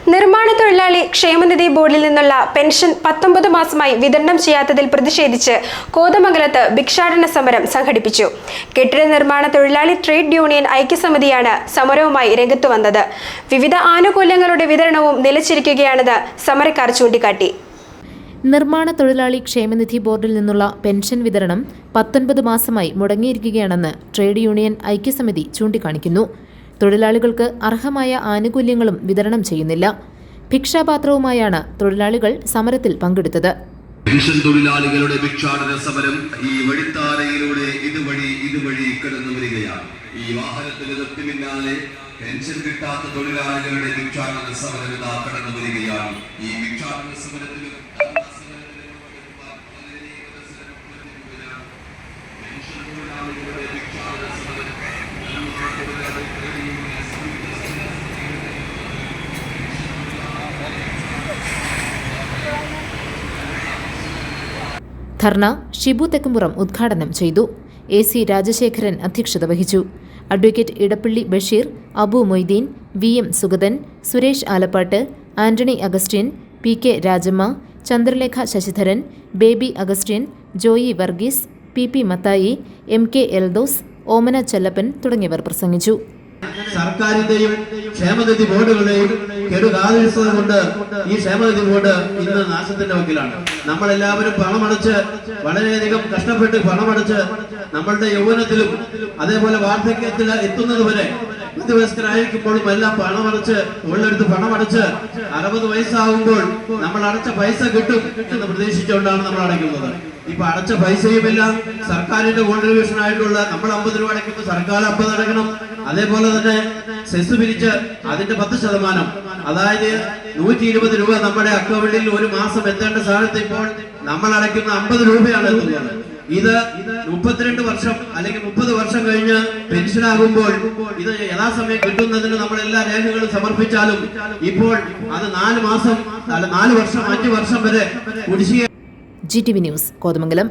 നിർമ്മാണ തൊഴിലാളി ക്ഷേമനിധി ബോർഡിൽ നിന്നുള്ള പെൻഷൻ 19 മാസമായി വിതരണം ചെയ്യാത്തതിൽ പ്രതിഷേധിച്ച് കോതമംഗലത്ത് ഭിക്ഷാടന സമരം സംഘടിപ്പിച്ചു. കെട്ടിട നിർമ്മാണ തൊഴിലാളി ട്രേഡ് യൂണിയൻ ഐക്യസമിതിയാണ് സമരവുമായി രംഗത്തു വന്നത്. വിവിധ ആനുകൂല്യങ്ങളുടെ വിതരണവും നിലച്ചിരിക്കുകയാണെന്ന് സമരക്കാർ ചൂണ്ടിക്കാട്ടി. നിർമ്മാണ തൊഴിലാളി ക്ഷേമനിധി ബോർഡിൽ നിന്നുള്ള പെൻഷൻ വിതരണം 19 മാസമായി മുടങ്ങിയിരിക്കുകയാണെന്ന് ട്രേഡ് യൂണിയൻ ഐക്യസമിതി ചൂണ്ടിക്കാണിക്കുന്നു. തൊഴിലാളികൾക്ക് അർഹമായ ആനുകൂല്യങ്ങളും വിതരണം ചെയ്യുന്നില്ല. ഭിക്ഷാപാത്രവുമായാണ് തൊഴിലാളികൾ സമരത്തിൽ പങ്കെടുത്തത്. പെൻഷൻ തൊഴിലാളികളുടെ ഭിക്ഷാടന സമരം ഈ വഴിത്താരയിലൂടെ ഇതുവഴി കടന്നു വരികയാണ്. ഈ വാഹനത്തിന് തൊട്ട് പിന്നാലെ പെൻഷൻ കിട്ടാത്ത തൊഴിലാളികളുടെ ഭിക്ഷാടന സമരം ഇതാ കടന്നു വരികയാണ്. ഈ ഭിക്ഷാടന സമരത്തിൽ ധർണ ഷിബു തെക്കുംപുറം ഉദ്ഘാടനം ചെയ്തു. AC രാജശേഖരൻ അധ്യക്ഷത വഹിച്ചു. Advocate Edappally Basheer, Abu Moideen, VM Sugathan, Suresh Alappat, Antony Augustine, PK Rajamma, Chandralekha Sasidharan, Baby Augustine, Joy Varghese, PP Mathai, MK Eldhose, Omana Chellappan തുടങ്ങിയവർ പ്രസംഗിച്ചു. സർക്കാരിന്റെയും ക്ഷേമനിധി ബോർഡുകളുടെയും കെടുകാര്യസ്ഥത കൊണ്ട് ഈ ക്ഷേമനിധി ബോർഡ് ഇന്ന് നാശത്തിന്റെ വക്കിലാണ്. നമ്മളെല്ലാവരും പണമടച്ച് വളരെയധികം കഷ്ടപ്പെട്ട് പണമടച്ച് നമ്മളുടെ യൗവനത്തിലും അതേപോലെ വാർദ്ധക്യത്തിൽ എത്തുന്നത് വരെ മധ്യവയസ്കരായിരിക്കുമ്പോഴും എല്ലാം പണമടച്ച് ഉള്ളെടുത്ത് പണമടച്ച് 60 വയസ്സാകുമ്പോൾ നമ്മൾ അടച്ച പൈസ കിട്ടും എന്ന് പ്രതീക്ഷിച്ചുകൊണ്ടാണ് നമ്മൾ അടയ്ക്കുന്നത്. ഇപ്പൊ അടച്ച പൈസയുമെല്ലാം സർക്കാരിന്റെ കോൺട്രിബ്യൂഷൻ ആയിട്ടുള്ള നമ്മൾ 50 രൂപ അടയ്ക്കുമ്പോൾ സർക്കാർ 50 അടയ്ക്കണം. അതേപോലെ തന്നെ സെസ് പിരിച്ച് അതിന്റെ 10%, അതായത് 120 രൂപ നമ്മുടെ അക്കൗണ്ടിൽ ഒരു മാസം എത്തേണ്ട സ്ഥാനത്ത് ഇപ്പോൾ നമ്മൾ അടയ്ക്കുന്ന 50 രൂപയാണ് എത്തുന്നത്. ഇത് 32 വർഷം അല്ലെങ്കിൽ 30 വർഷം കഴിഞ്ഞ് പെൻഷനാകുമ്പോൾ ഇത് യഥാസമയം കിട്ടുന്നതിന് നമ്മൾ എല്ലാ രേഖകളും സമർപ്പിച്ചാലും ഇപ്പോൾ അത് 4 മാസം അല്ല 4 വർഷം 5 വർഷം വരെ കുടിശ്ശിക. GTV news Kothamangalam.